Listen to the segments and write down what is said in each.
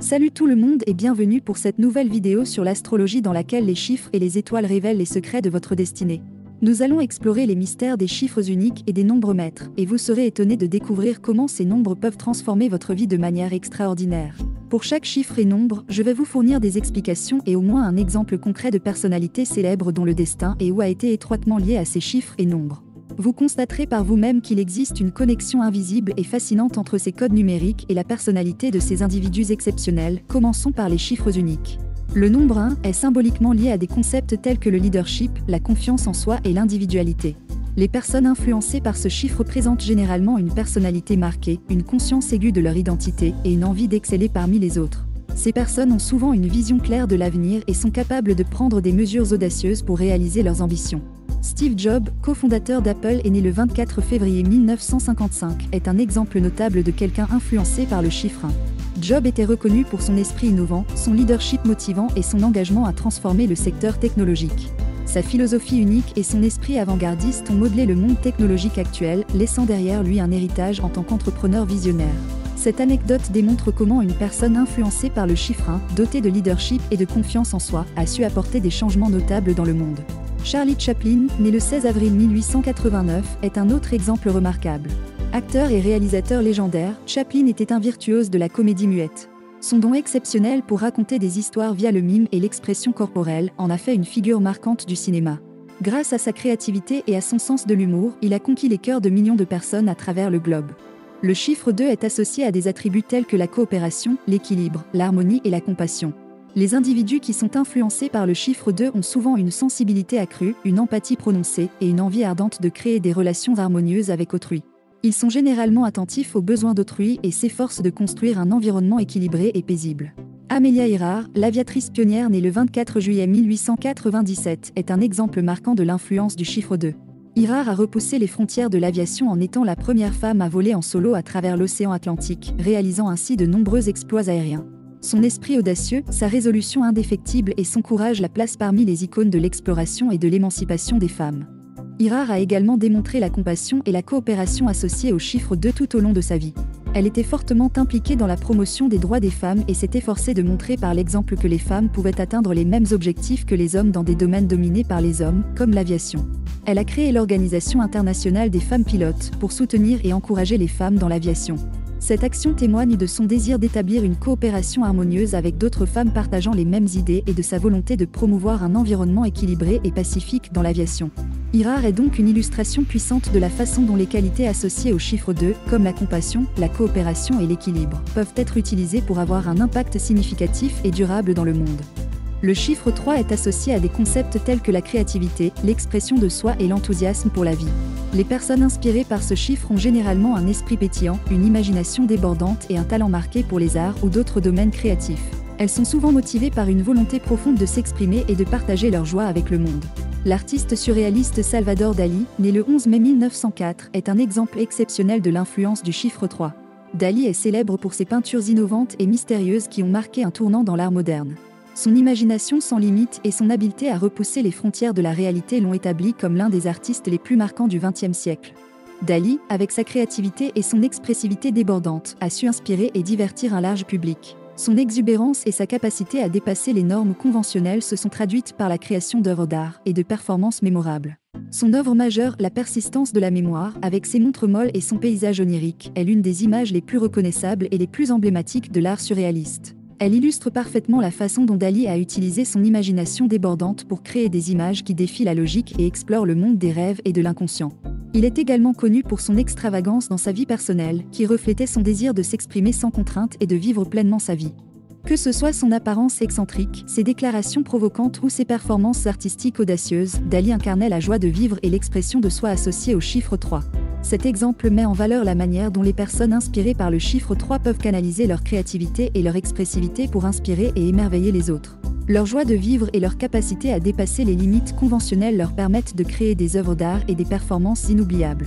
Salut tout le monde et bienvenue pour cette nouvelle vidéo sur l'astrologie dans laquelle les chiffres et les étoiles révèlent les secrets de votre destinée. Nous allons explorer les mystères des chiffres uniques et des nombres maîtres, et vous serez étonnés de découvrir comment ces nombres peuvent transformer votre vie de manière extraordinaire. Pour chaque chiffre et nombre, je vais vous fournir des explications et au moins un exemple concret de personnalité célèbre dont le destin et ou a été étroitement lié à ces chiffres et nombres. Vous constaterez par vous-même qu'il existe une connexion invisible et fascinante entre ces codes numériques et la personnalité de ces individus exceptionnels. Commençons par les chiffres uniques. Le nombre 1 est symboliquement lié à des concepts tels que le leadership, la confiance en soi et l'individualité. Les personnes influencées par ce chiffre présentent généralement une personnalité marquée, une conscience aiguë de leur identité et une envie d'exceller parmi les autres. Ces personnes ont souvent une vision claire de l'avenir et sont capables de prendre des mesures audacieuses pour réaliser leurs ambitions. Steve Jobs, cofondateur d'Apple et né le 24 février 1955, est un exemple notable de quelqu'un influencé par le chiffre 1. Jobs était reconnu pour son esprit innovant, son leadership motivant et son engagement à transformer le secteur technologique. Sa philosophie unique et son esprit avant-gardiste ont modelé le monde technologique actuel, laissant derrière lui un héritage en tant qu'entrepreneur visionnaire. Cette anecdote démontre comment une personne influencée par le chiffre 1, dotée de leadership et de confiance en soi, a su apporter des changements notables dans le monde. Charlie Chaplin, né le 16 avril 1889, est un autre exemple remarquable. Acteur et réalisateur légendaire, Chaplin était un virtuose de la comédie muette. Son don exceptionnel pour raconter des histoires via le mime et l'expression corporelle en a fait une figure marquante du cinéma. Grâce à sa créativité et à son sens de l'humour, il a conquis les cœurs de millions de personnes à travers le globe. Le chiffre 2 est associé à des attributs tels que la coopération, l'équilibre, l'harmonie et la compassion. Les individus qui sont influencés par le chiffre 2 ont souvent une sensibilité accrue, une empathie prononcée et une envie ardente de créer des relations harmonieuses avec autrui. Ils sont généralement attentifs aux besoins d'autrui et s'efforcent de construire un environnement équilibré et paisible. Amelia Earhart, l'aviatrice pionnière née le 24 juillet 1897, est un exemple marquant de l'influence du chiffre 2. Earhart a repoussé les frontières de l'aviation en étant la première femme à voler en solo à travers l'océan Atlantique, réalisant ainsi de nombreux exploits aériens. Son esprit audacieux, sa résolution indéfectible et son courage la placent parmi les icônes de l'exploration et de l'émancipation des femmes. Earhart a également démontré la compassion et la coopération associées au chiffre 2 tout au long de sa vie. Elle était fortement impliquée dans la promotion des droits des femmes et s'est efforcée de montrer par l'exemple que les femmes pouvaient atteindre les mêmes objectifs que les hommes dans des domaines dominés par les hommes, comme l'aviation. Elle a créé l'Organisation internationale des femmes pilotes pour soutenir et encourager les femmes dans l'aviation. Cette action témoigne de son désir d'établir une coopération harmonieuse avec d'autres femmes partageant les mêmes idées et de sa volonté de promouvoir un environnement équilibré et pacifique dans l'aviation. Earhart est donc une illustration puissante de la façon dont les qualités associées au chiffre 2, comme la compassion, la coopération et l'équilibre, peuvent être utilisées pour avoir un impact significatif et durable dans le monde. Le chiffre 3 est associé à des concepts tels que la créativité, l'expression de soi et l'enthousiasme pour la vie. Les personnes inspirées par ce chiffre ont généralement un esprit pétillant, une imagination débordante et un talent marqué pour les arts ou d'autres domaines créatifs. Elles sont souvent motivées par une volonté profonde de s'exprimer et de partager leur joie avec le monde. L'artiste surréaliste Salvador Dalí, né le 11 mai 1904, est un exemple exceptionnel de l'influence du chiffre 3. Dalí est célèbre pour ses peintures innovantes et mystérieuses qui ont marqué un tournant dans l'art moderne. Son imagination sans limite et son habileté à repousser les frontières de la réalité l'ont établi comme l'un des artistes les plus marquants du XXe siècle. Dalí, avec sa créativité et son expressivité débordante, a su inspirer et divertir un large public. Son exubérance et sa capacité à dépasser les normes conventionnelles se sont traduites par la création d'œuvres d'art et de performances mémorables. Son œuvre majeure, La persistance de la mémoire, avec ses montres molles et son paysage onirique, est l'une des images les plus reconnaissables et les plus emblématiques de l'art surréaliste. Elle illustre parfaitement la façon dont Dalí a utilisé son imagination débordante pour créer des images qui défient la logique et explorent le monde des rêves et de l'inconscient. Il est également connu pour son extravagance dans sa vie personnelle, qui reflétait son désir de s'exprimer sans contrainte et de vivre pleinement sa vie. Que ce soit son apparence excentrique, ses déclarations provocantes ou ses performances artistiques audacieuses, Dalí incarnait la joie de vivre et l'expression de soi associée au chiffre 3. Cet exemple met en valeur la manière dont les personnes inspirées par le chiffre 3 peuvent canaliser leur créativité et leur expressivité pour inspirer et émerveiller les autres. Leur joie de vivre et leur capacité à dépasser les limites conventionnelles leur permettent de créer des œuvres d'art et des performances inoubliables.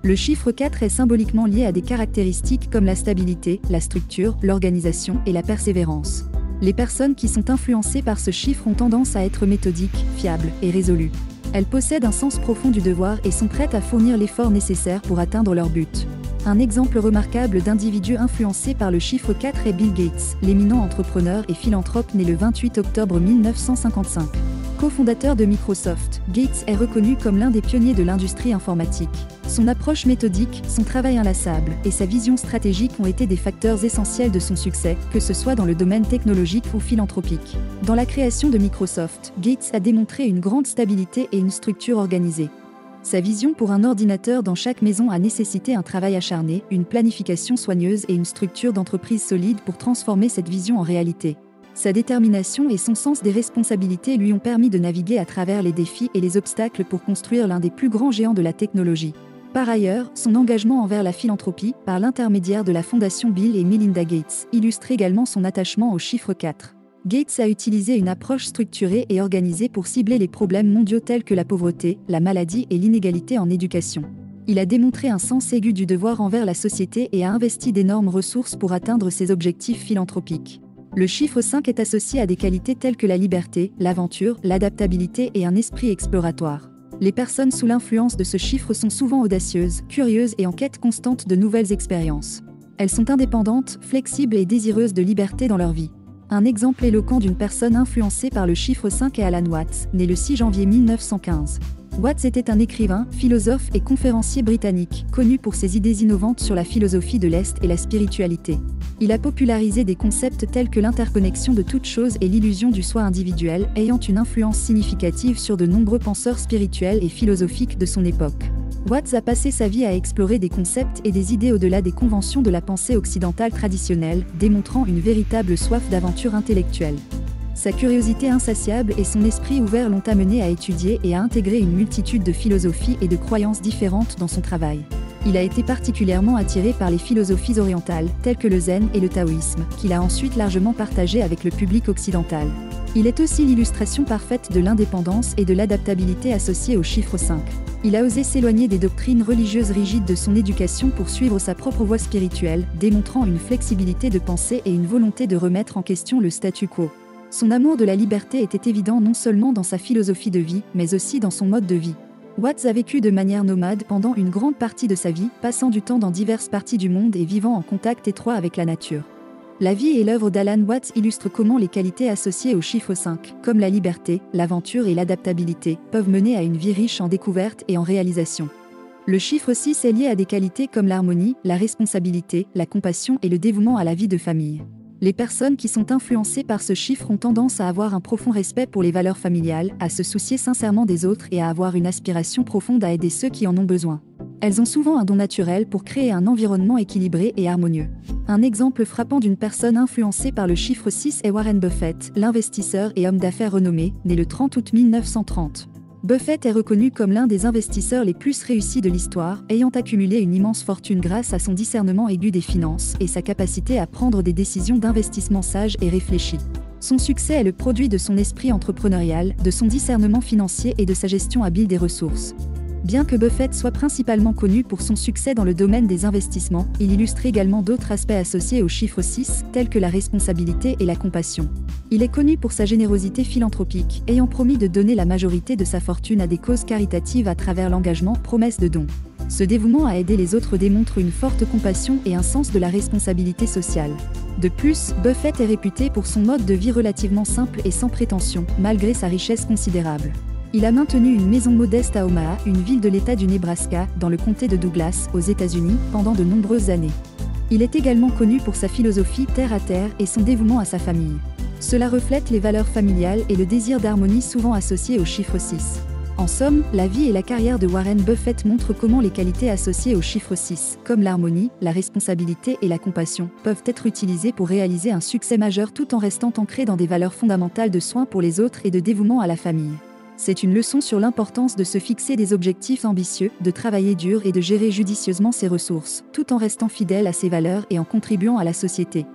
Le chiffre 4 est symboliquement lié à des caractéristiques comme la stabilité, la structure, l'organisation et la persévérance. Les personnes qui sont influencées par ce chiffre ont tendance à être méthodiques, fiables et résolues. Elles possèdent un sens profond du devoir et sont prêtes à fournir l'effort nécessaire pour atteindre leur but. Un exemple remarquable d'individu influencé par le chiffre 4 est Bill Gates, l'éminent entrepreneur et philanthrope né le 28 octobre 1955. Co-fondateur de Microsoft, Gates est reconnu comme l'un des pionniers de l'industrie informatique. Son approche méthodique, son travail inlassable et sa vision stratégique ont été des facteurs essentiels de son succès, que ce soit dans le domaine technologique ou philanthropique. Dans la création de Microsoft, Gates a démontré une grande stabilité et une structure organisée. Sa vision pour un ordinateur dans chaque maison a nécessité un travail acharné, une planification soigneuse et une structure d'entreprise solide pour transformer cette vision en réalité. Sa détermination et son sens des responsabilités lui ont permis de naviguer à travers les défis et les obstacles pour construire l'un des plus grands géants de la technologie. Par ailleurs, son engagement envers la philanthropie, par l'intermédiaire de la fondation Bill et Melinda Gates, illustre également son attachement au chiffre 4. Gates a utilisé une approche structurée et organisée pour cibler les problèmes mondiaux tels que la pauvreté, la maladie et l'inégalité en éducation. Il a démontré un sens aigu du devoir envers la société et a investi d'énormes ressources pour atteindre ses objectifs philanthropiques. Le chiffre 5 est associé à des qualités telles que la liberté, l'aventure, l'adaptabilité et un esprit exploratoire. Les personnes sous l'influence de ce chiffre sont souvent audacieuses, curieuses et en quête constante de nouvelles expériences. Elles sont indépendantes, flexibles et désireuses de liberté dans leur vie. Un exemple éloquent d'une personne influencée par le chiffre 5 est Alan Watts, né le 6 janvier 1915. Watts était un écrivain, philosophe et conférencier britannique, connu pour ses idées innovantes sur la philosophie de l'Est et la spiritualité. Il a popularisé des concepts tels que l'interconnexion de toutes choses et l'illusion du soi individuel, ayant une influence significative sur de nombreux penseurs spirituels et philosophiques de son époque. Watts a passé sa vie à explorer des concepts et des idées au-delà des conventions de la pensée occidentale traditionnelle, démontrant une véritable soif d'aventure intellectuelle. Sa curiosité insatiable et son esprit ouvert l'ont amené à étudier et à intégrer une multitude de philosophies et de croyances différentes dans son travail. Il a été particulièrement attiré par les philosophies orientales, telles que le zen et le taoïsme, qu'il a ensuite largement partagé avec le public occidental. Il est aussi l'illustration parfaite de l'indépendance et de l'adaptabilité associée au chiffre 5. Il a osé s'éloigner des doctrines religieuses rigides de son éducation pour suivre sa propre voie spirituelle, démontrant une flexibilité de pensée et une volonté de remettre en question le statu quo. Son amour de la liberté était évident non seulement dans sa philosophie de vie, mais aussi dans son mode de vie. Watts a vécu de manière nomade pendant une grande partie de sa vie, passant du temps dans diverses parties du monde et vivant en contact étroit avec la nature. La vie et l'œuvre d'Alan Watts illustrent comment les qualités associées au chiffre 5, comme la liberté, l'aventure et l'adaptabilité, peuvent mener à une vie riche en découvertes et en réalisations. Le chiffre 6 est lié à des qualités comme l'harmonie, la responsabilité, la compassion et le dévouement à la vie de famille. Les personnes qui sont influencées par ce chiffre ont tendance à avoir un profond respect pour les valeurs familiales, à se soucier sincèrement des autres et à avoir une aspiration profonde à aider ceux qui en ont besoin. Elles ont souvent un don naturel pour créer un environnement équilibré et harmonieux. Un exemple frappant d'une personne influencée par le chiffre 6 est Warren Buffett, l'investisseur et homme d'affaires renommé, né le 30 août 1930. Buffett est reconnu comme l'un des investisseurs les plus réussis de l'histoire, ayant accumulé une immense fortune grâce à son discernement aigu des finances et sa capacité à prendre des décisions d'investissement sages et réfléchies. Son succès est le produit de son esprit entrepreneurial, de son discernement financier et de sa gestion habile des ressources. Bien que Buffett soit principalement connu pour son succès dans le domaine des investissements, il illustre également d'autres aspects associés au chiffre 6, tels que la responsabilité et la compassion. Il est connu pour sa générosité philanthropique, ayant promis de donner la majorité de sa fortune à des causes caritatives à travers l'engagement promesse de don. Ce dévouement à aider les autres démontre une forte compassion et un sens de la responsabilité sociale. De plus, Buffett est réputé pour son mode de vie relativement simple et sans prétention, malgré sa richesse considérable. Il a maintenu une maison modeste à Omaha, une ville de l'État du Nebraska, dans le comté de Douglas, aux États-Unis, pendant de nombreuses années. Il est également connu pour sa philosophie terre à terre et son dévouement à sa famille. Cela reflète les valeurs familiales et le désir d'harmonie souvent associés au chiffre 6. En somme, la vie et la carrière de Warren Buffett montrent comment les qualités associées au chiffre 6, comme l'harmonie, la responsabilité et la compassion, peuvent être utilisées pour réaliser un succès majeur tout en restant ancrées dans des valeurs fondamentales de soin pour les autres et de dévouement à la famille. C'est une leçon sur l'importance de se fixer des objectifs ambitieux, de travailler dur et de gérer judicieusement ses ressources, tout en restant fidèle à ses valeurs et en contribuant à la société.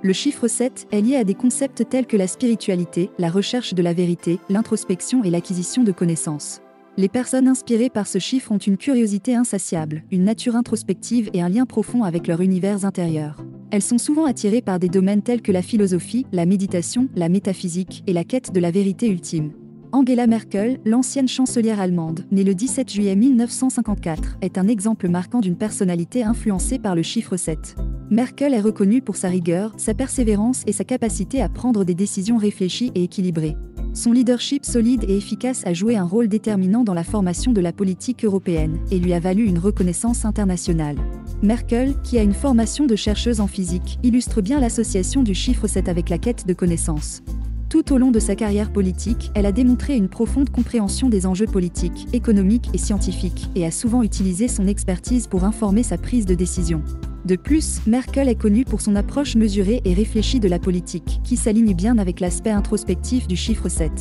Le chiffre 7 est lié à des concepts tels que la spiritualité, la recherche de la vérité, l'introspection et l'acquisition de connaissances. Les personnes inspirées par ce chiffre ont une curiosité insatiable, une nature introspective et un lien profond avec leur univers intérieur. Elles sont souvent attirées par des domaines tels que la philosophie, la méditation, la métaphysique et la quête de la vérité ultime. Angela Merkel, l'ancienne chancelière allemande, née le 17 juillet 1954, est un exemple marquant d'une personnalité influencée par le chiffre 7. Merkel est reconnue pour sa rigueur, sa persévérance et sa capacité à prendre des décisions réfléchies et équilibrées. Son leadership solide et efficace a joué un rôle déterminant dans la formation de la politique européenne et lui a valu une reconnaissance internationale. Merkel, qui a une formation de chercheuse en physique, illustre bien l'association du chiffre 7 avec la quête de connaissances. Tout au long de sa carrière politique, elle a démontré une profonde compréhension des enjeux politiques, économiques et scientifiques, et a souvent utilisé son expertise pour informer sa prise de décision. De plus, Merkel est connue pour son approche mesurée et réfléchie de la politique, qui s'aligne bien avec l'aspect introspectif du chiffre 7.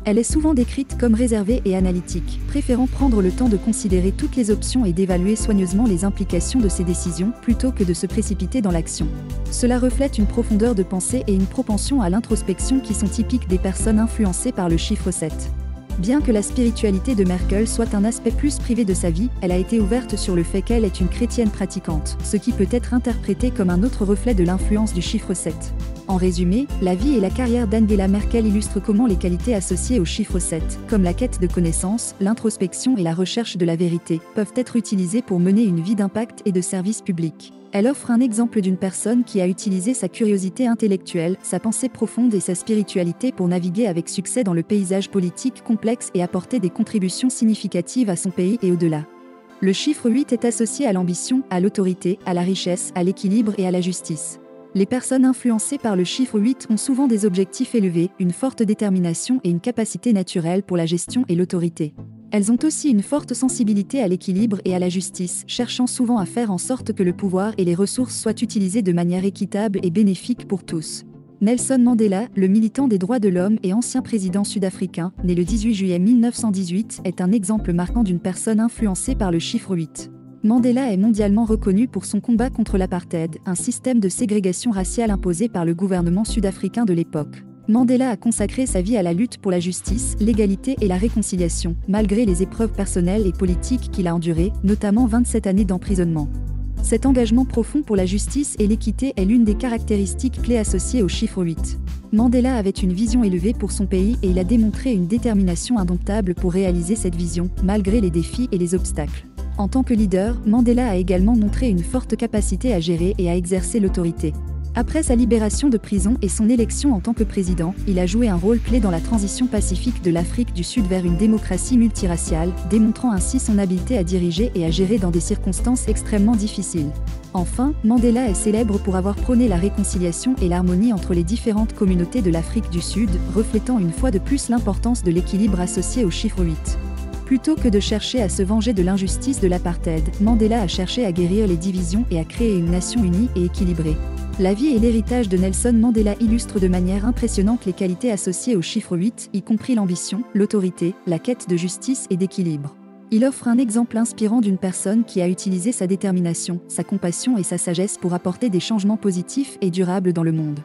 Elle est souvent décrite comme réservée et analytique, préférant prendre le temps de considérer toutes les options et d'évaluer soigneusement les implications de ses décisions, plutôt que de se précipiter dans l'action. Cela reflète une profondeur de pensée et une propension à l'introspection qui sont typiques des personnes influencées par le chiffre 7. Bien que la spiritualité de Merkel soit un aspect plus privé de sa vie, elle a été ouverte sur le fait qu'elle est une chrétienne pratiquante, ce qui peut être interprété comme un autre reflet de l'influence du chiffre 7. En résumé, la vie et la carrière d'Angela Merkel illustrent comment les qualités associées au chiffre 7, comme la quête de connaissances, l'introspection et la recherche de la vérité, peuvent être utilisées pour mener une vie d'impact et de service public. Elle offre un exemple d'une personne qui a utilisé sa curiosité intellectuelle, sa pensée profonde et sa spiritualité pour naviguer avec succès dans le paysage politique complexe et apporter des contributions significatives à son pays et au-delà. Le chiffre 8 est associé à l'ambition, à l'autorité, à la richesse, à l'équilibre et à la justice. Les personnes influencées par le chiffre 8 ont souvent des objectifs élevés, une forte détermination et une capacité naturelle pour la gestion et l'autorité. Elles ont aussi une forte sensibilité à l'équilibre et à la justice, cherchant souvent à faire en sorte que le pouvoir et les ressources soient utilisés de manière équitable et bénéfique pour tous. Nelson Mandela, le militant des droits de l'homme et ancien président sud-africain, né le 18 juillet 1918, est un exemple marquant d'une personne influencée par le chiffre 8. Mandela est mondialement reconnu pour son combat contre l'apartheid, un système de ségrégation raciale imposé par le gouvernement sud-africain de l'époque. Mandela a consacré sa vie à la lutte pour la justice, l'égalité et la réconciliation, malgré les épreuves personnelles et politiques qu'il a endurées, notamment 27 années d'emprisonnement. Cet engagement profond pour la justice et l'équité est l'une des caractéristiques clés associées au chiffre 8. Mandela avait une vision élevée pour son pays et il a démontré une détermination indomptable pour réaliser cette vision, malgré les défis et les obstacles. En tant que leader, Mandela a également montré une forte capacité à gérer et à exercer l'autorité. Après sa libération de prison et son élection en tant que président, il a joué un rôle clé dans la transition pacifique de l'Afrique du Sud vers une démocratie multiraciale, démontrant ainsi son habileté à diriger et à gérer dans des circonstances extrêmement difficiles. Enfin, Mandela est célèbre pour avoir prôné la réconciliation et l'harmonie entre les différentes communautés de l'Afrique du Sud, reflétant une fois de plus l'importance de l'équilibre associé au chiffre 8. Plutôt que de chercher à se venger de l'injustice de l'apartheid, Mandela a cherché à guérir les divisions et à créer une nation unie et équilibrée. La vie et l'héritage de Nelson Mandela illustrent de manière impressionnante les qualités associées au chiffre 8, y compris l'ambition, l'autorité, la quête de justice et d'équilibre. Il offre un exemple inspirant d'une personne qui a utilisé sa détermination, sa compassion et sa sagesse pour apporter des changements positifs et durables dans le monde.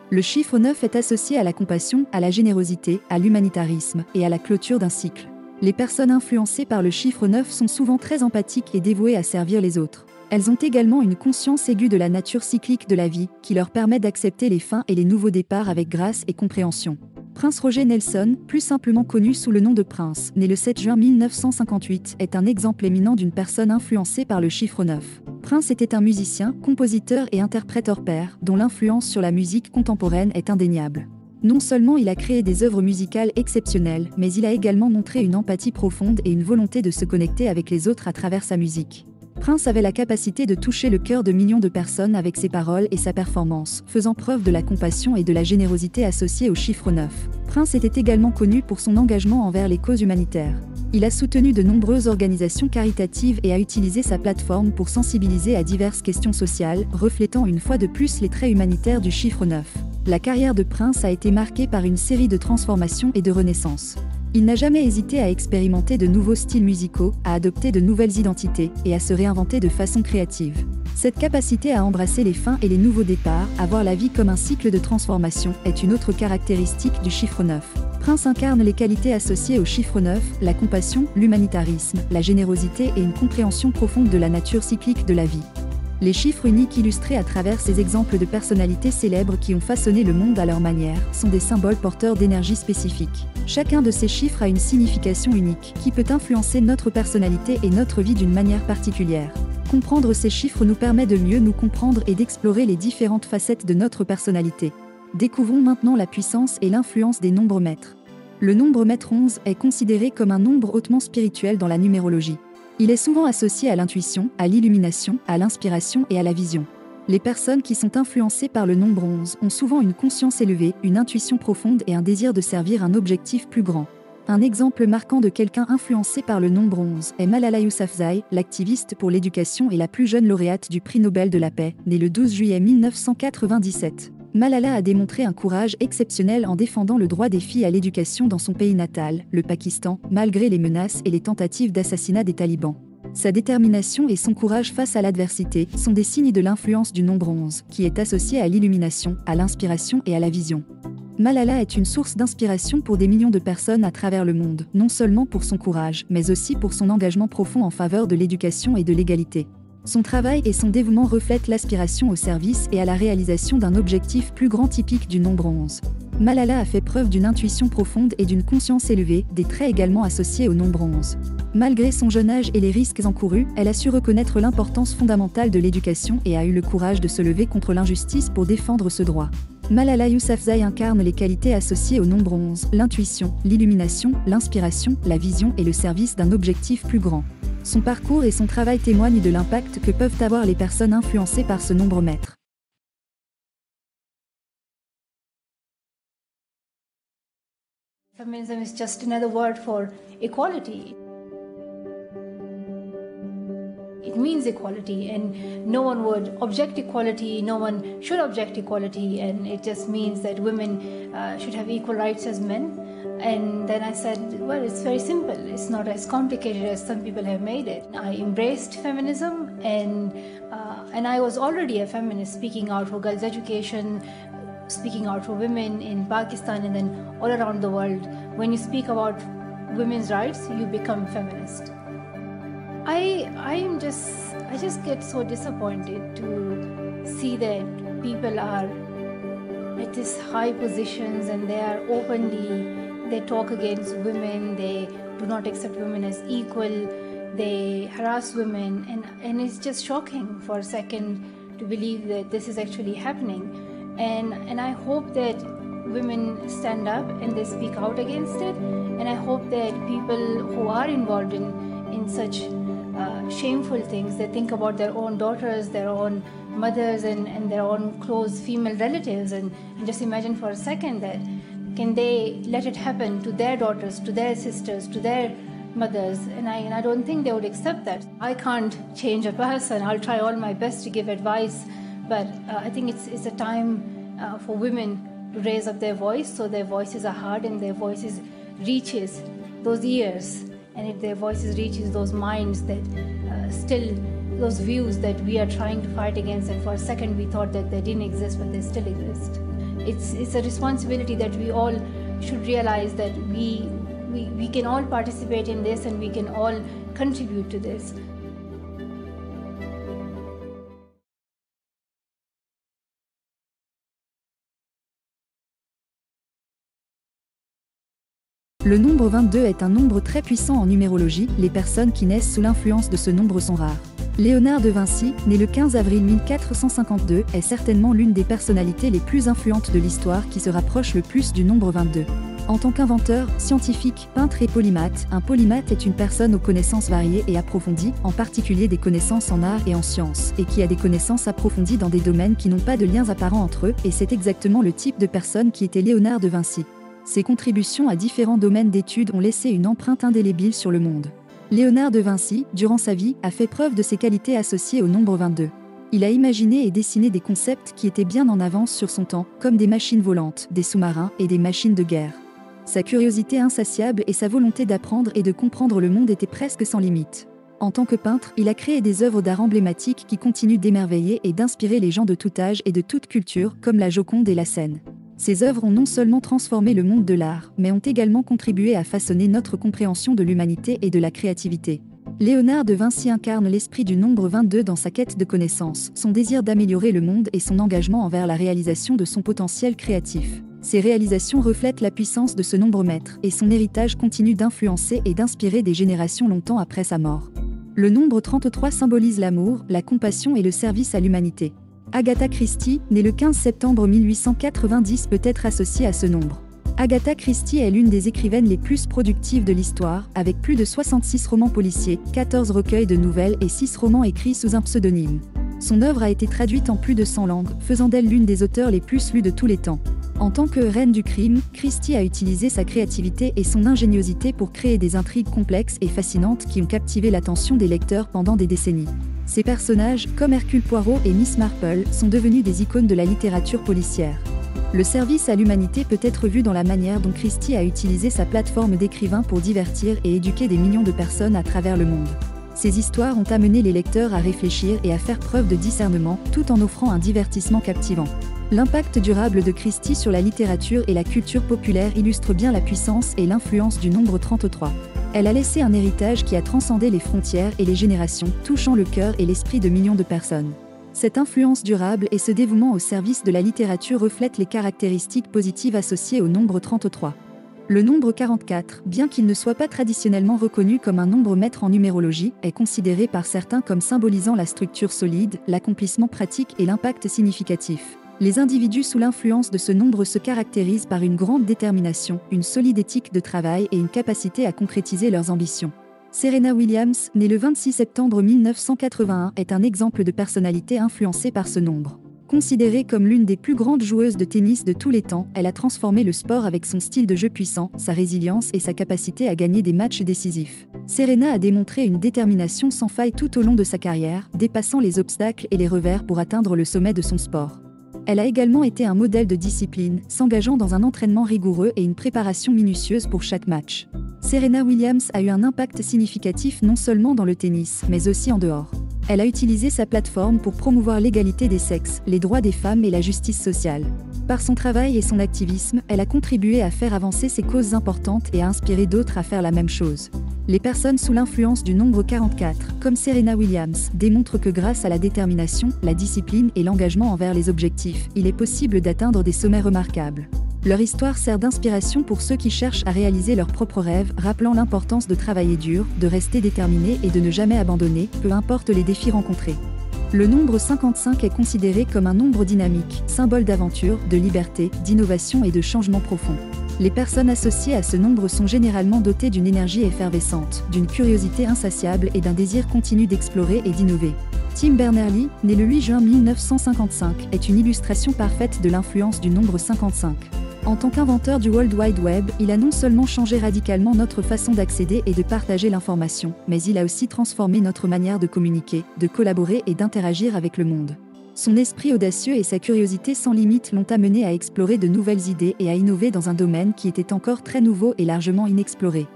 Le chiffre 9 est associé à la compassion, à la générosité, à l'humanitarisme et à la clôture d'un cycle. Les personnes influencées par le chiffre 9 sont souvent très empathiques et dévouées à servir les autres. Elles ont également une conscience aiguë de la nature cyclique de la vie, qui leur permet d'accepter les fins et les nouveaux départs avec grâce et compréhension. Prince Roger Nelson, plus simplement connu sous le nom de Prince, né le 7 juin 1958, est un exemple éminent d'une personne influencée par le chiffre 9. Prince était un musicien, compositeur et interprète hors pair, dont l'influence sur la musique contemporaine est indéniable. Non seulement il a créé des œuvres musicales exceptionnelles, mais il a également montré une empathie profonde et une volonté de se connecter avec les autres à travers sa musique. Prince avait la capacité de toucher le cœur de millions de personnes avec ses paroles et sa performance, faisant preuve de la compassion et de la générosité associée au chiffre 9. Prince était également connu pour son engagement envers les causes humanitaires. Il a soutenu de nombreuses organisations caritatives et a utilisé sa plateforme pour sensibiliser à diverses questions sociales, reflétant une fois de plus les traits humanitaires du chiffre 9. La carrière de Prince a été marquée par une série de transformations et de renaissances. Il n'a jamais hésité à expérimenter de nouveaux styles musicaux, à adopter de nouvelles identités et à se réinventer de façon créative. Cette capacité à embrasser les fins et les nouveaux départs, à voir la vie comme un cycle de transformation, est une autre caractéristique du chiffre 9. Prince incarne les qualités associées au chiffre 9, la compassion, l'humanitarisme, la générosité et une compréhension profonde de la nature cyclique de la vie. Les chiffres uniques illustrés à travers ces exemples de personnalités célèbres qui ont façonné le monde à leur manière sont des symboles porteurs d'énergie spécifique. Chacun de ces chiffres a une signification unique qui peut influencer notre personnalité et notre vie d'une manière particulière. Comprendre ces chiffres nous permet de mieux nous comprendre et d'explorer les différentes facettes de notre personnalité. Découvrons maintenant la puissance et l'influence des nombres maîtres. Le nombre maître 11 est considéré comme un nombre hautement spirituel dans la numérologie. Il est souvent associé à l'intuition, à l'illumination, à l'inspiration et à la vision. Les personnes qui sont influencées par le nombre 11 ont souvent une conscience élevée, une intuition profonde et un désir de servir un objectif plus grand. Un exemple marquant de quelqu'un influencé par le nombre 11 est Malala Yousafzai, l'activiste pour l'éducation et la plus jeune lauréate du prix Nobel de la paix, née le 12 juillet 1997. Malala a démontré un courage exceptionnel en défendant le droit des filles à l'éducation dans son pays natal, le Pakistan, malgré les menaces et les tentatives d'assassinat des talibans. Sa détermination et son courage face à l'adversité sont des signes de l'influence du nombre 11, qui est associé à l'illumination, à l'inspiration et à la vision. Malala est une source d'inspiration pour des millions de personnes à travers le monde, non seulement pour son courage, mais aussi pour son engagement profond en faveur de l'éducation et de l'égalité. Son travail et son dévouement reflètent l'aspiration au service et à la réalisation d'un objectif plus grand typique du nombre 11. Malala a fait preuve d'une intuition profonde et d'une conscience élevée, des traits également associés au nombre 11. Malgré son jeune âge et les risques encourus, elle a su reconnaître l'importance fondamentale de l'éducation et a eu le courage de se lever contre l'injustice pour défendre ce droit. Malala Yousafzai incarne les qualités associées au nombre 11, l'intuition, l'illumination, l'inspiration, la vision et le service d'un objectif plus grand. Son parcours et son travail témoignent de l'impact que peuvent avoir les personnes influencées par ce nombre maître. Feminism is just another word for equality. It means equality, and no one would object equality, no one should object equality, and it just means that women should have equal rights as men. And then I said, well, it's very simple. It's not as complicated as some people have made it. I embraced feminism, and I was already a feminist, speaking out for girls' education, speaking out for women in Pakistan and then all around the world. When you speak about women's rights, you become feminist. I just get so disappointed to see that people are at these high positions and they talk against women, they do not accept women as equal, they harass women, and it's just shocking for a second to believe that this is actually happening. And I hope that women stand up and they speak out against it, and I hope that people who are involved in such shameful things, they think about their own daughters, their own mothers and their own close female relatives, and just imagine for a second that can they let it happen to their daughters, to their sisters, to their mothers, and I don't think they would accept that. I can't change a person. I'll try all my best to give advice, but I think it's a time for women to raise up their voice, so their voices are heard and their voices reaches those ears, and if their voices reaches those minds that still those views that we are trying to fight against, and for a second we thought that they didn't exist, but they still exist. It's a responsibility that we all should realize that we can all participate in this and we can all contribute to this. Le nombre 22 est un nombre très puissant en numérologie. Les personnes qui naissent sous l'influence de ce nombre sont rares. Léonard de Vinci, né le 15 avril 1452, est certainement l'une des personnalités les plus influentes de l'histoire qui se rapproche le plus du nombre 22. En tant qu'inventeur, scientifique, peintre et polymathe, un polymathe est une personne aux connaissances variées et approfondies, en particulier des connaissances en art et en sciences, et qui a des connaissances approfondies dans des domaines qui n'ont pas de liens apparents entre eux, et c'est exactement le type de personne qui était Léonard de Vinci. Ses contributions à différents domaines d'études ont laissé une empreinte indélébile sur le monde. Léonard de Vinci, durant sa vie, a fait preuve de ses qualités associées au nombre 22. Il a imaginé et dessiné des concepts qui étaient bien en avance sur son temps, comme des machines volantes, des sous-marins et des machines de guerre. Sa curiosité insatiable et sa volonté d'apprendre et de comprendre le monde étaient presque sans limite. En tant que peintre, il a créé des œuvres d'art emblématiques qui continuent d'émerveiller et d'inspirer les gens de tout âge et de toute culture, comme la Joconde et la Seine. Ces œuvres ont non seulement transformé le monde de l'art, mais ont également contribué à façonner notre compréhension de l'humanité et de la créativité. Léonard de Vinci incarne l'esprit du nombre 22 dans sa quête de connaissance, son désir d'améliorer le monde et son engagement envers la réalisation de son potentiel créatif. Ses réalisations reflètent la puissance de ce nombre maître, et son héritage continue d'influencer et d'inspirer des générations longtemps après sa mort. Le nombre 33 symbolise l'amour, la compassion et le service à l'humanité. Agatha Christie, née le 15 septembre 1890, peut être associée à ce nombre. Agatha Christie est l'une des écrivaines les plus productives de l'histoire, avec plus de 66 romans policiers, 14 recueils de nouvelles et 6 romans écrits sous un pseudonyme. Son œuvre a été traduite en plus de 100 langues, faisant d'elle l'une des auteurs les plus lues de tous les temps. En tant que reine du crime, Christie a utilisé sa créativité et son ingéniosité pour créer des intrigues complexes et fascinantes qui ont captivé l'attention des lecteurs pendant des décennies. Ses personnages, comme Hercule Poirot et Miss Marple, sont devenus des icônes de la littérature policière. Le service à l'humanité peut être vu dans la manière dont Christie a utilisé sa plateforme d'écrivain pour divertir et éduquer des millions de personnes à travers le monde. Ces histoires ont amené les lecteurs à réfléchir et à faire preuve de discernement, tout en offrant un divertissement captivant. L'impact durable de Christie sur la littérature et la culture populaire illustre bien la puissance et l'influence du nombre 33. Elle a laissé un héritage qui a transcendé les frontières et les générations, touchant le cœur et l'esprit de millions de personnes. Cette influence durable et ce dévouement au service de la littérature reflètent les caractéristiques positives associées au nombre 33. Le nombre 44, bien qu'il ne soit pas traditionnellement reconnu comme un nombre maître en numérologie, est considéré par certains comme symbolisant la structure solide, l'accomplissement pratique et l'impact significatif. Les individus sous l'influence de ce nombre se caractérisent par une grande détermination, une solide éthique de travail et une capacité à concrétiser leurs ambitions. Serena Williams, née le 26 septembre 1981, est un exemple de personnalité influencée par ce nombre. Considérée comme l'une des plus grandes joueuses de tennis de tous les temps, elle a transformé le sport avec son style de jeu puissant, sa résilience et sa capacité à gagner des matchs décisifs. Serena a démontré une détermination sans faille tout au long de sa carrière, dépassant les obstacles et les revers pour atteindre le sommet de son sport. Elle a également été un modèle de discipline, s'engageant dans un entraînement rigoureux et une préparation minutieuse pour chaque match. Serena Williams a eu un impact significatif non seulement dans le tennis, mais aussi en dehors. Elle a utilisé sa plateforme pour promouvoir l'égalité des sexes, les droits des femmes et la justice sociale. Par son travail et son activisme, elle a contribué à faire avancer ces causes importantes et à inspirer d'autres à faire la même chose. Les personnes sous l'influence du nombre 44, comme Serena Williams, démontrent que grâce à la détermination, la discipline et l'engagement envers les objectifs, il est possible d'atteindre des sommets remarquables. Leur histoire sert d'inspiration pour ceux qui cherchent à réaliser leurs propres rêves, rappelant l'importance de travailler dur, de rester déterminé et de ne jamais abandonner, peu importe les défis rencontrés. Le nombre 55 est considéré comme un nombre dynamique, symbole d'aventure, de liberté, d'innovation et de changement profond. Les personnes associées à ce nombre sont généralement dotées d'une énergie effervescente, d'une curiosité insatiable et d'un désir continu d'explorer et d'innover. Tim Berners-Lee, né le 8 juin 1955, est une illustration parfaite de l'influence du nombre 55. En tant qu'inventeur du World Wide Web, il a non seulement changé radicalement notre façon d'accéder et de partager l'information, mais il a aussi transformé notre manière de communiquer, de collaborer et d'interagir avec le monde. Son esprit audacieux et sa curiosité sans limite l'ont amené à explorer de nouvelles idées et à innover dans un domaine qui était encore très nouveau et largement inexploré.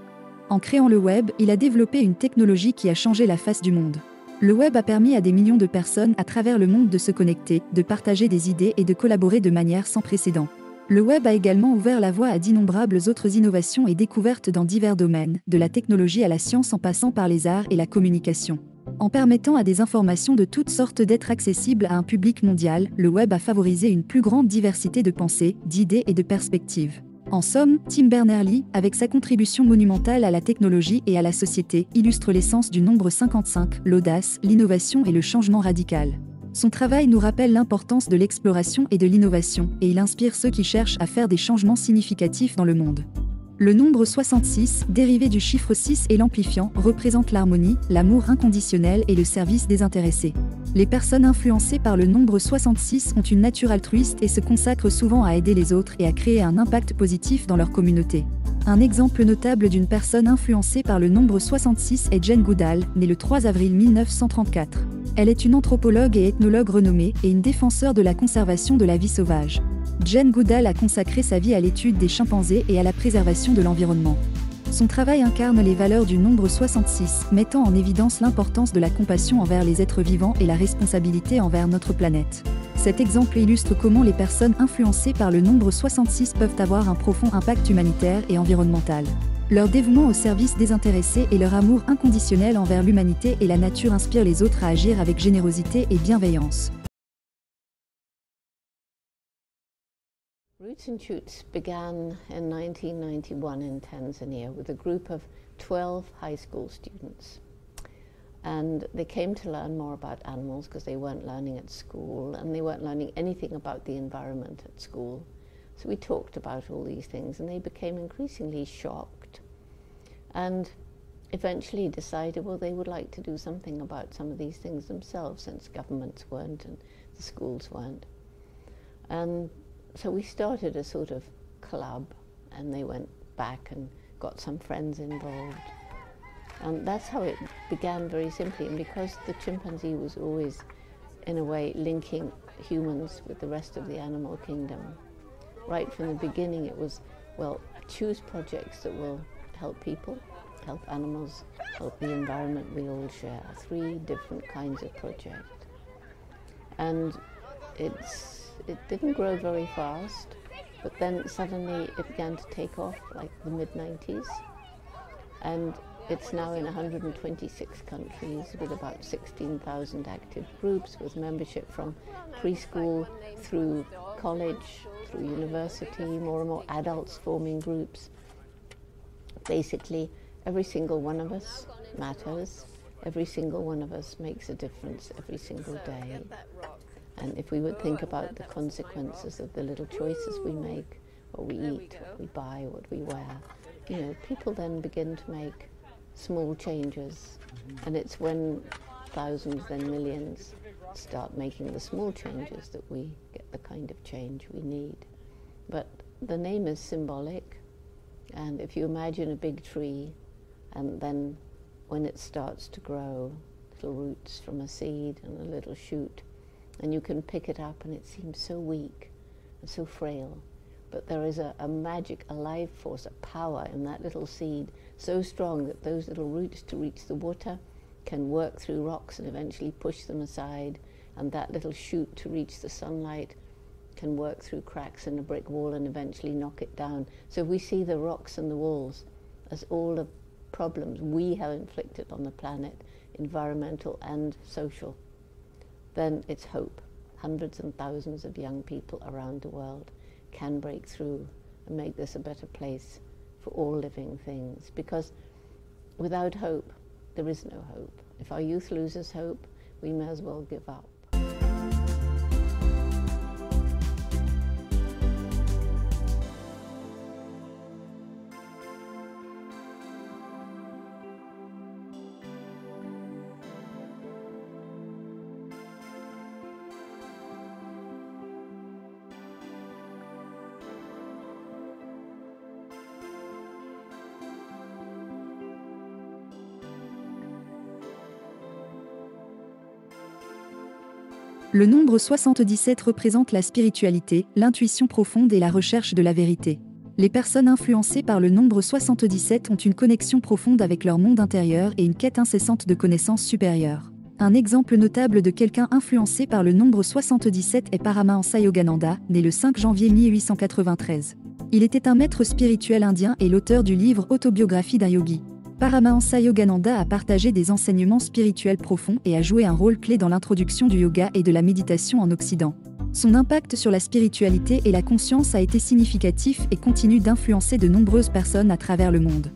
En créant le web, il a développé une technologie qui a changé la face du monde. Le web a permis à des millions de personnes à travers le monde de se connecter, de partager des idées et de collaborer de manière sans précédent. Le web a également ouvert la voie à d'innombrables autres innovations et découvertes dans divers domaines, de la technologie à la science en passant par les arts et la communication. En permettant à des informations de toutes sortes d'être accessibles à un public mondial, le web a favorisé une plus grande diversité de pensées, d'idées et de perspectives. En somme, Tim Berners-Lee, avec sa contribution monumentale à la technologie et à la société, illustre l'essence du nombre 55, l'audace, l'innovation et le changement radical. Son travail nous rappelle l'importance de l'exploration et de l'innovation, et il inspire ceux qui cherchent à faire des changements significatifs dans le monde. Le nombre 66, dérivé du chiffre 6 et l'amplifiant, représente l'harmonie, l'amour inconditionnel et le service désintéressé. Les personnes influencées par le nombre 66 ont une nature altruiste et se consacrent souvent à aider les autres et à créer un impact positif dans leur communauté. Un exemple notable d'une personne influencée par le nombre 66 est Jane Goodall, née le 3 avril 1934. Elle est une anthropologue et ethnologue renommée et une défenseur de la conservation de la vie sauvage. Jane Goodall a consacré sa vie à l'étude des chimpanzés et à la préservation de l'environnement. Son travail incarne les valeurs du nombre 66, mettant en évidence l'importance de la compassion envers les êtres vivants et la responsabilité envers notre planète. Cet exemple illustre comment les personnes influencées par le nombre 66 peuvent avoir un profond impact humanitaire et environnemental. Leur dévouement au service désintéressé et leur amour inconditionnel envers l'humanité et la nature inspirent les autres à agir avec générosité et bienveillance. Roots and Shoots began in 1991 in Tanzania with a group of 12 high school students. And they came to learn more about animals because they weren't learning at school, and they weren't learning anything about the environment at school. So we talked about all these things, and they became increasingly shocked and eventually decided, well, they would like to do something about some of these things themselves, since governments weren't and the schools weren't. And so we started a sort of club, and they went back and got some friends involved. And that's how it began, very simply. And because the chimpanzee was always, in a way, linking humans with the rest of the animal kingdom, right from the beginning it was, well, choose projects that will help people, help animals, help the environment we all share. 3 different kinds of project. And it didn't grow very fast, but then suddenly it began to take off, like the mid-90s. And it's now in 126 countries with about 16,000 active groups, with membership from preschool through college, through university, more and more adults forming groups. Basically, every single one of us matters. Every single one of us makes a difference every single day. And if we would think about the consequences of the little choices we make, what we eat, what we buy, what we wear, you know, people then begin to make small changes. And it's when thousands, then millions, start making the small changes that we get the kind of change we need. But the name is symbolic, and if you imagine a big tree, and then when it starts to grow, little roots from a seed and a little shoot, and you can pick it up and it seems so weak and so frail, but there is a magic, a life force, a power in that little seed so strong that those little roots, to reach the water, can work through rocks and eventually push them aside, and that little shoot, to reach the sunlight, can work through cracks in a brick wall and eventually knock it down. So we see the rocks and the walls as all the problems we have inflicted on the planet, environmental and social. Then it's hope. Hundreds and thousands of young people around the world can break through and make this a better place for all living things. Because without hope, there is no hope. If our youth loses hope, we may as well give up. Le nombre 77 représente la spiritualité, l'intuition profonde et la recherche de la vérité. Les personnes influencées par le nombre 77 ont une connexion profonde avec leur monde intérieur et une quête incessante de connaissances supérieures. Un exemple notable de quelqu'un influencé par le nombre 77 est Paramahansa Yogananda, né le 5 janvier 1893. Il était un maître spirituel indien et l'auteur du livre Autobiographie d'un yogi. Paramahansa Yogananda a partagé des enseignements spirituels profonds et a joué un rôle clé dans l'introduction du yoga et de la méditation en Occident. Son impact sur la spiritualité et la conscience a été significatif et continue d'influencer de nombreuses personnes à travers le monde.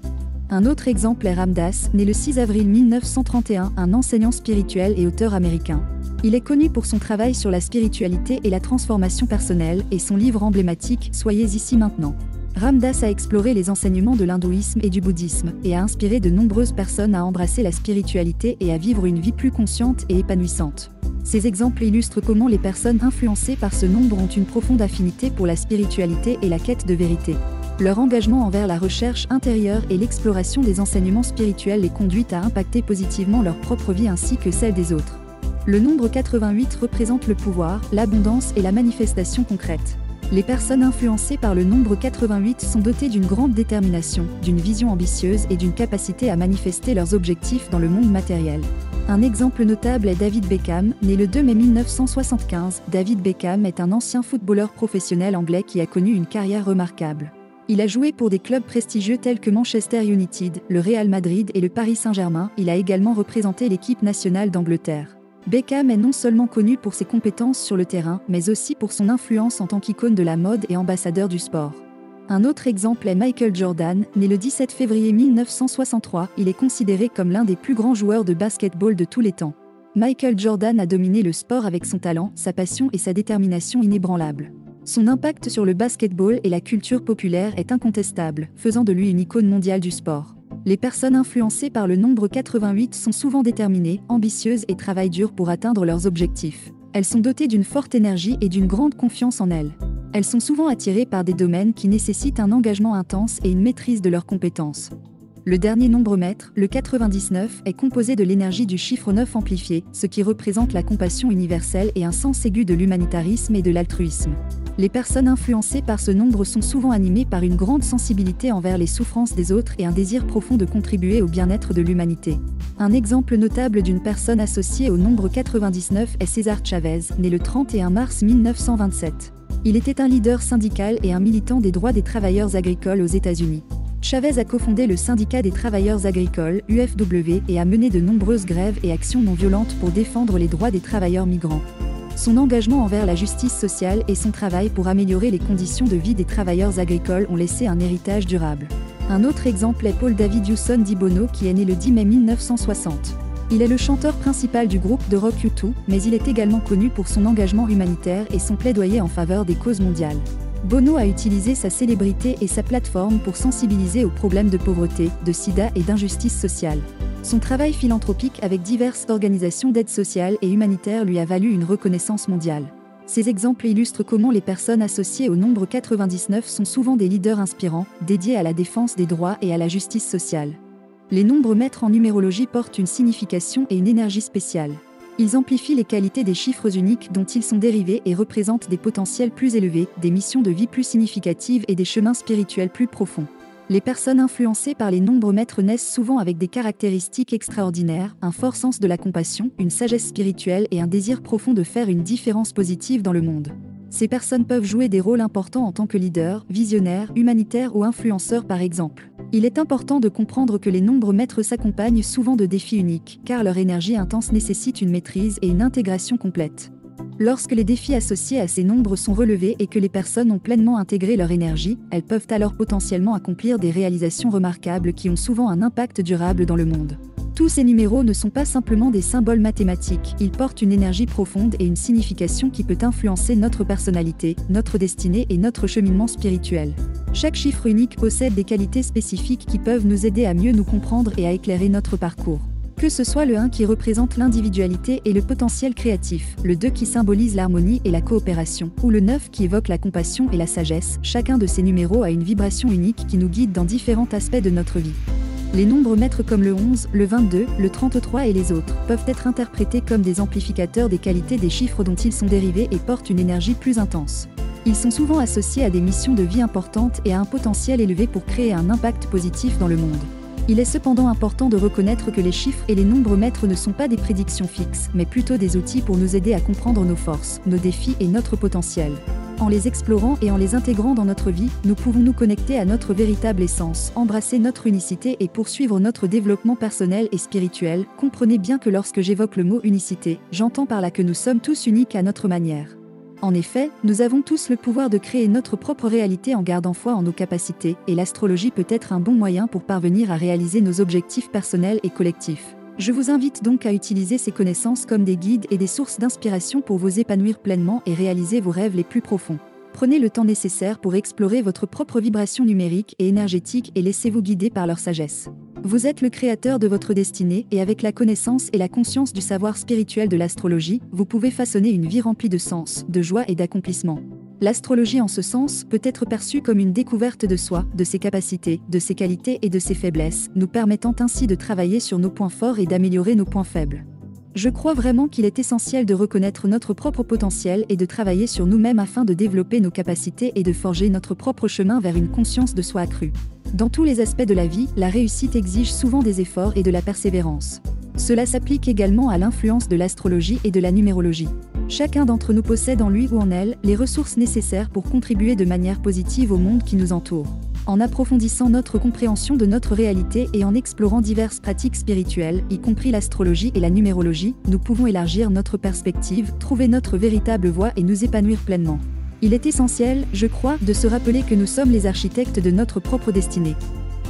Un autre exemple est Ram Dass, né le 6 avril 1931, un enseignant spirituel et auteur américain. Il est connu pour son travail sur la spiritualité et la transformation personnelle et son livre emblématique « Soyez ici maintenant ». Ram Dass a exploré les enseignements de l'hindouisme et du bouddhisme et a inspiré de nombreuses personnes à embrasser la spiritualité et à vivre une vie plus consciente et épanouissante. Ces exemples illustrent comment les personnes influencées par ce nombre ont une profonde affinité pour la spiritualité et la quête de vérité. Leur engagement envers la recherche intérieure et l'exploration des enseignements spirituels les conduit à impacter positivement leur propre vie ainsi que celle des autres. Le nombre 88 représente le pouvoir, l'abondance et la manifestation concrète. Les personnes influencées par le nombre 88 sont dotées d'une grande détermination, d'une vision ambitieuse et d'une capacité à manifester leurs objectifs dans le monde matériel. Un exemple notable est David Beckham, né le 2 mai 1975. David Beckham est un ancien footballeur professionnel anglais qui a connu une carrière remarquable. Il a joué pour des clubs prestigieux tels que Manchester United, le Real Madrid et le Paris Saint-Germain. Il a également représenté l'équipe nationale d'Angleterre. Beckham est non seulement connu pour ses compétences sur le terrain, mais aussi pour son influence en tant qu'icône de la mode et ambassadeur du sport. Un autre exemple est Michael Jordan, né le 17 février 1963, il est considéré comme l'un des plus grands joueurs de basketball de tous les temps. Michael Jordan a dominé le sport avec son talent, sa passion et sa détermination inébranlables. Son impact sur le basketball et la culture populaire est incontestable, faisant de lui une icône mondiale du sport. Les personnes influencées par le nombre 88 sont souvent déterminées, ambitieuses et travaillent dur pour atteindre leurs objectifs. Elles sont dotées d'une forte énergie et d'une grande confiance en elles. Elles sont souvent attirées par des domaines qui nécessitent un engagement intense et une maîtrise de leurs compétences. Le dernier nombre maître, le 99, est composé de l'énergie du chiffre 9 amplifié, ce qui représente la compassion universelle et un sens aigu de l'humanitarisme et de l'altruisme. Les personnes influencées par ce nombre sont souvent animées par une grande sensibilité envers les souffrances des autres et un désir profond de contribuer au bien-être de l'humanité. Un exemple notable d'une personne associée au nombre 99 est César Chavez, né le 31 mars 1927. Il était un leader syndical et un militant des droits des travailleurs agricoles aux États-Unis. Chavez a cofondé le syndicat des travailleurs agricoles, UFW, et a mené de nombreuses grèves et actions non violentes pour défendre les droits des travailleurs migrants. Son engagement envers la justice sociale et son travail pour améliorer les conditions de vie des travailleurs agricoles ont laissé un héritage durable. Un autre exemple est Paul David Hewson Di Bono qui est né le 10 mai 1960. Il est le chanteur principal du groupe de rock U2, mais il est également connu pour son engagement humanitaire et son plaidoyer en faveur des causes mondiales. Bono a utilisé sa célébrité et sa plateforme pour sensibiliser aux problèmes de pauvreté, de sida et d'injustice sociale. Son travail philanthropique avec diverses organisations d'aide sociale et humanitaire lui a valu une reconnaissance mondiale. Ces exemples illustrent comment les personnes associées au nombre 99 sont souvent des leaders inspirants, dédiés à la défense des droits et à la justice sociale. Les nombres maîtres en numérologie portent une signification et une énergie spéciale. Ils amplifient les qualités des chiffres uniques dont ils sont dérivés et représentent des potentiels plus élevés, des missions de vie plus significatives et des chemins spirituels plus profonds. Les personnes influencées par les nombres maîtres naissent souvent avec des caractéristiques extraordinaires, un fort sens de la compassion, une sagesse spirituelle et un désir profond de faire une différence positive dans le monde. Ces personnes peuvent jouer des rôles importants en tant que leaders, visionnaires, humanitaires ou influenceurs par exemple. Il est important de comprendre que les nombres maîtres s'accompagnent souvent de défis uniques, car leur énergie intense nécessite une maîtrise et une intégration complète. Lorsque les défis associés à ces nombres sont relevés et que les personnes ont pleinement intégré leur énergie, elles peuvent alors potentiellement accomplir des réalisations remarquables qui ont souvent un impact durable dans le monde. Tous ces numéros ne sont pas simplement des symboles mathématiques, ils portent une énergie profonde et une signification qui peut influencer notre personnalité, notre destinée et notre cheminement spirituel. Chaque chiffre unique possède des qualités spécifiques qui peuvent nous aider à mieux nous comprendre et à éclairer notre parcours. Que ce soit le 1 qui représente l'individualité et le potentiel créatif, le 2 qui symbolise l'harmonie et la coopération, ou le 9 qui évoque la compassion et la sagesse, chacun de ces numéros a une vibration unique qui nous guide dans différents aspects de notre vie. Les nombres maîtres comme le 11, le 22, le 33 et les autres peuvent être interprétés comme des amplificateurs des qualités des chiffres dont ils sont dérivés et portent une énergie plus intense. Ils sont souvent associés à des missions de vie importantes et à un potentiel élevé pour créer un impact positif dans le monde. Il est cependant important de reconnaître que les chiffres et les nombres maîtres ne sont pas des prédictions fixes, mais plutôt des outils pour nous aider à comprendre nos forces, nos défis et notre potentiel. En les explorant et en les intégrant dans notre vie, nous pouvons nous connecter à notre véritable essence, embrasser notre unicité et poursuivre notre développement personnel et spirituel. Comprenez bien que lorsque j'évoque le mot unicité, j'entends par là que nous sommes tous uniques à notre manière. En effet, nous avons tous le pouvoir de créer notre propre réalité en gardant foi en nos capacités, et l'astrologie peut être un bon moyen pour parvenir à réaliser nos objectifs personnels et collectifs. Je vous invite donc à utiliser ces connaissances comme des guides et des sources d'inspiration pour vous épanouir pleinement et réaliser vos rêves les plus profonds. Prenez le temps nécessaire pour explorer votre propre vibration numérique et énergétique et laissez-vous guider par leur sagesse. Vous êtes le créateur de votre destinée et avec la connaissance et la conscience du savoir spirituel de l'astrologie, vous pouvez façonner une vie remplie de sens, de joie et d'accomplissement. L'astrologie en ce sens peut être perçue comme une découverte de soi, de ses capacités, de ses qualités et de ses faiblesses, nous permettant ainsi de travailler sur nos points forts et d'améliorer nos points faibles. Je crois vraiment qu'il est essentiel de reconnaître notre propre potentiel et de travailler sur nous-mêmes afin de développer nos capacités et de forger notre propre chemin vers une conscience de soi accrue. Dans tous les aspects de la vie, la réussite exige souvent des efforts et de la persévérance. Cela s'applique également à l'influence de l'astrologie et de la numérologie. Chacun d'entre nous possède en lui ou en elle les ressources nécessaires pour contribuer de manière positive au monde qui nous entoure. En approfondissant notre compréhension de notre réalité et en explorant diverses pratiques spirituelles, y compris l'astrologie et la numérologie, nous pouvons élargir notre perspective, trouver notre véritable voie et nous épanouir pleinement. Il est essentiel, je crois, de se rappeler que nous sommes les architectes de notre propre destinée.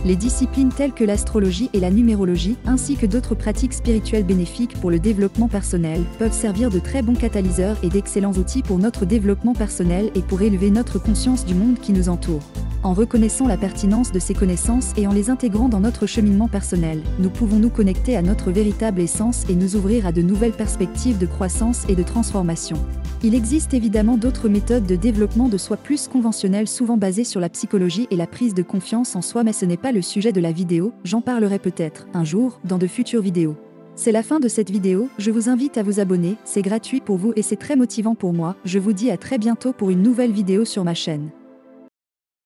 Les disciplines telles que l'astrologie et la numérologie, ainsi que d'autres pratiques spirituelles bénéfiques pour le développement personnel, peuvent servir de très bons catalyseurs et d'excellents outils pour notre développement personnel et pour élever notre conscience du monde qui nous entoure. En reconnaissant la pertinence de ces connaissances et en les intégrant dans notre cheminement personnel, nous pouvons nous connecter à notre véritable essence et nous ouvrir à de nouvelles perspectives de croissance et de transformation. Il existe évidemment d'autres méthodes de développement de soi plus conventionnelles, souvent basées sur la psychologie et la prise de confiance en soi, mais ce n'est pas le sujet de la vidéo, j'en parlerai peut-être, un jour, dans de futures vidéos. C'est la fin de cette vidéo, je vous invite à vous abonner, c'est gratuit pour vous et c'est très motivant pour moi, je vous dis à très bientôt pour une nouvelle vidéo sur ma chaîne.